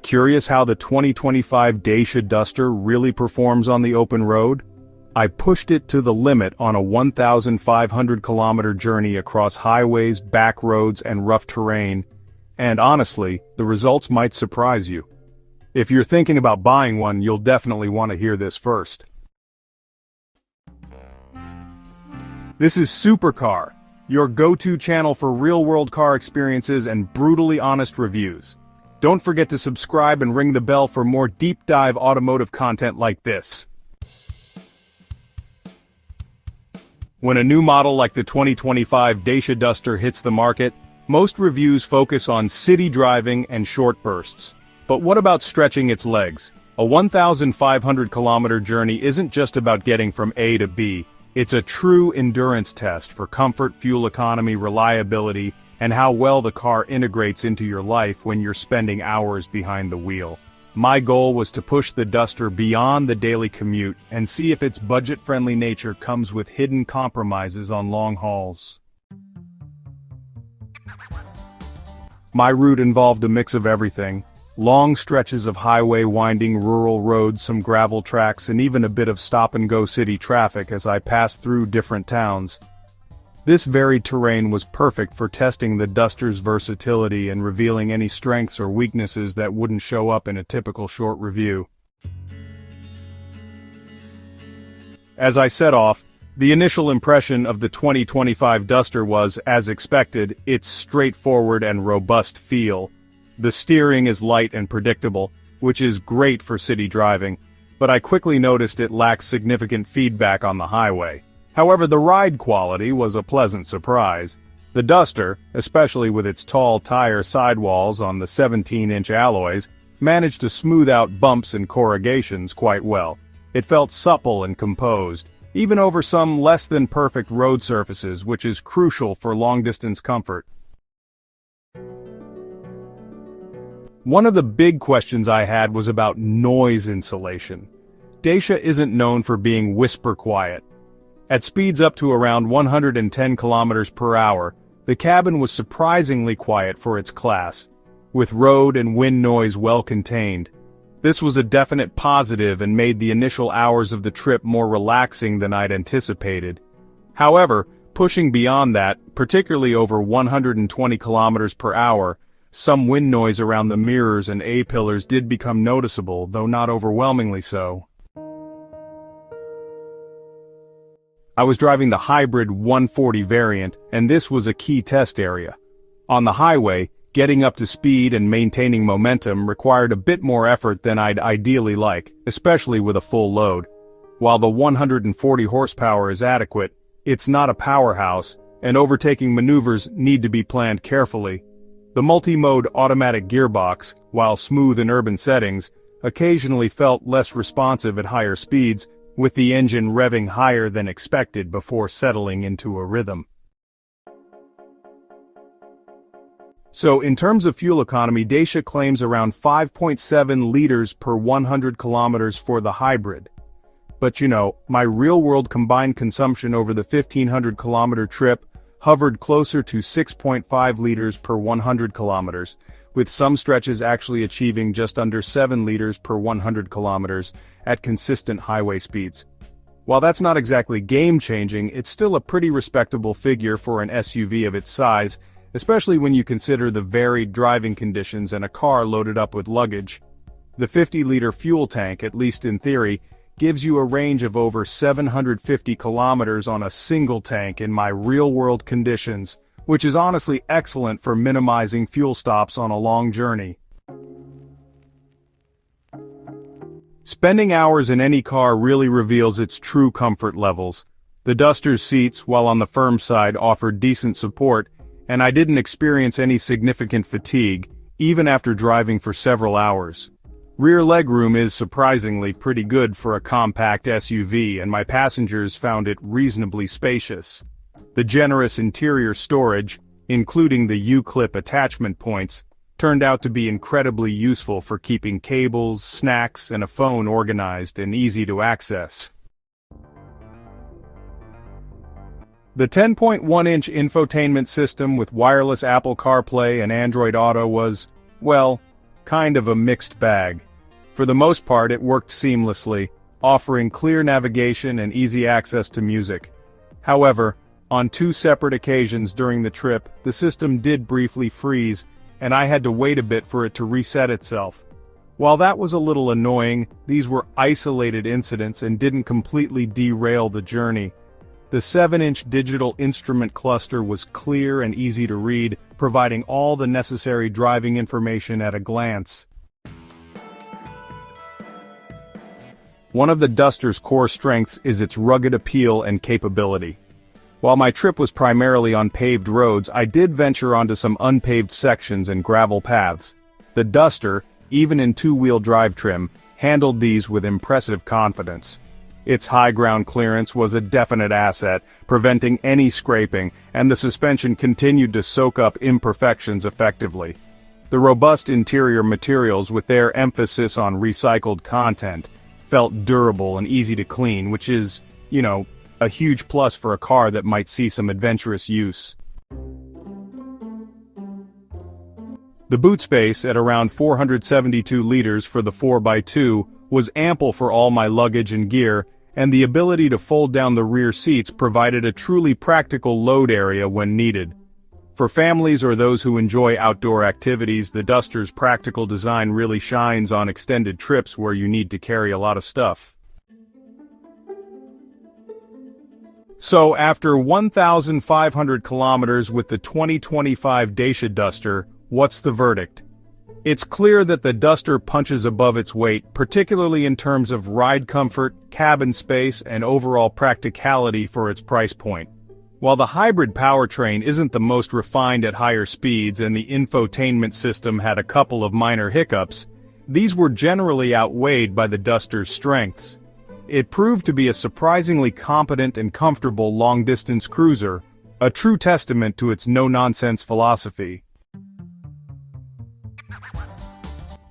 Curious how the 2025 Dacia Duster really performs on the open road? I pushed it to the limit on a 1,500-kilometer journey across highways, back roads, and rough terrain, and honestly, the results might surprise you. If you're thinking about buying one, you'll definitely want to hear this first. This is Supercar, your go-to channel for real-world car experiences and brutally honest reviews. Don't forget to subscribe and ring the bell for more deep-dive automotive content like this. When a new model like the 2025 Dacia Duster hits the market, most reviews focus on city driving and short bursts. But what about stretching its legs? A 1,500-kilometer journey isn't just about getting from A to B. It's a true endurance test for comfort, fuel economy, reliability, and how well the car integrates into your life when you're spending hours behind the wheel. My goal was to push the Duster beyond the daily commute and see if its budget-friendly nature comes with hidden compromises on long hauls. My route involved a mix of everything. Long stretches of highway winding rural roads, some gravel tracks, and even a bit of stop-and-go city traffic as I passed through different towns. This varied terrain was perfect for testing the Duster's versatility and revealing any strengths or weaknesses that wouldn't show up in a typical short review. As I set off, the initial impression of the 2025 Duster was, as expected, its straightforward and robust feel. The steering is light and predictable, which is great for city driving, but I quickly noticed it lacks significant feedback on the highway. However, the ride quality was a pleasant surprise. The Duster, especially with its tall tire sidewalls on the 17-inch alloys, managed to smooth out bumps and corrugations quite well. It felt supple and composed, even over some less-than-perfect road surfaces, which is crucial for long-distance comfort. One of the big questions I had was about noise insulation. Dacia isn't known for being whisper quiet. At speeds up to around 110 kilometers per hour, the cabin was surprisingly quiet for its class, with road and wind noise well contained. This was a definite positive and made the initial hours of the trip more relaxing than I'd anticipated. However, pushing beyond that, particularly over 120 kilometers per hour, some wind noise around the mirrors and A-pillars did become noticeable, though not overwhelmingly so. I was driving the hybrid 140 variant, and this was a key test area. On the highway, getting up to speed and maintaining momentum required a bit more effort than I'd ideally like, especially with a full load. While the 140 horsepower is adequate, it's not a powerhouse, and overtaking maneuvers need to be planned carefully. The multi-mode automatic gearbox, while smooth in urban settings, occasionally felt less responsive at higher speeds, with the engine revving higher than expected before settling into a rhythm. So in terms of fuel economy, Dacia claims around 5.7 liters per 100 kilometers for the hybrid. But my real-world combined consumption over the 1,500-kilometer trip hovered closer to 6.5 liters per 100 kilometers, with some stretches actually achieving just under 7 liters per 100 kilometers at consistent highway speeds. While that's not exactly game-changing, it's still a pretty respectable figure for an SUV of its size, especially when you consider the varied driving conditions and a car loaded up with luggage. The 50-liter fuel tank, at least in theory, gives you a range of over 750 kilometers on a single tank in my real-world conditions, which is honestly excellent for minimizing fuel stops on a long journey. Spending hours in any car really reveals its true comfort levels. The Duster's seats, while on the firm side, offered decent support, and I didn't experience any significant fatigue, even after driving for several hours. Rear legroom is surprisingly pretty good for a compact SUV, and my passengers found it reasonably spacious. The generous interior storage, including the U-clip attachment points, turned out to be incredibly useful for keeping cables, snacks, and a phone organized and easy to access. The 10.1-inch infotainment system with wireless Apple CarPlay and Android Auto was, well, kind of a mixed bag. For the most part, it worked seamlessly, offering clear navigation and easy access to music. However, on 2 separate occasions during the trip, the system did briefly freeze, and I had to wait a bit for it to reset itself. While that was a little annoying, these were isolated incidents and didn't completely derail the journey. The 7-inch digital instrument cluster was clear and easy to read, providing all the necessary driving information at a glance. One of the Duster's core strengths is its rugged appeal and capability. While my trip was primarily on paved roads, I did venture onto some unpaved sections and gravel paths. The Duster, even in 2-wheel drive trim, handled these with impressive confidence. Its high ground clearance was a definite asset, preventing any scraping, and the suspension continued to soak up imperfections effectively. The robust interior materials, with their emphasis on recycled content, felt durable and easy to clean, which is, a huge plus for a car that might see some adventurous use. The boot space, at around 472 liters for the 4x2, was ample for all my luggage and gear, and the ability to fold down the rear seats provided a truly practical load area when needed. For families or those who enjoy outdoor activities, the Duster's practical design really shines on extended trips where you need to carry a lot of stuff. So after 1,500 kilometers with the 2025 Dacia Duster, what's the verdict? It's clear that the Duster punches above its weight, particularly in terms of ride comfort, cabin space, and overall practicality for its price point. While the hybrid powertrain isn't the most refined at higher speeds and the infotainment system had a couple of minor hiccups, these were generally outweighed by the Duster's strengths. It proved to be a surprisingly competent and comfortable long-distance cruiser, a true testament to its no-nonsense philosophy.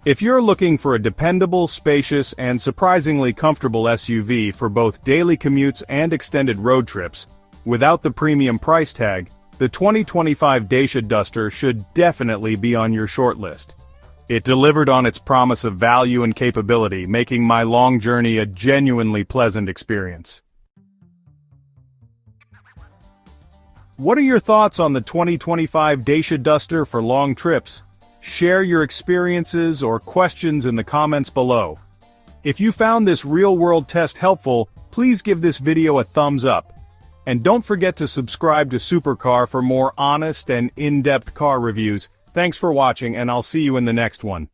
If you're looking for a dependable, spacious, and surprisingly comfortable SUV for both daily commutes and extended road trips, without the premium price tag, the 2025 Dacia Duster should definitely be on your shortlist. It delivered on its promise of value and capability, making my long journey a genuinely pleasant experience. What are your thoughts on the 2025 Dacia Duster for long trips? Share your experiences or questions in the comments below. If you found this real-world test helpful, please give this video a thumbs up. And don't forget to subscribe to Supercar for more honest and in-depth car reviews. Thanks for watching, and I'll see you in the next one.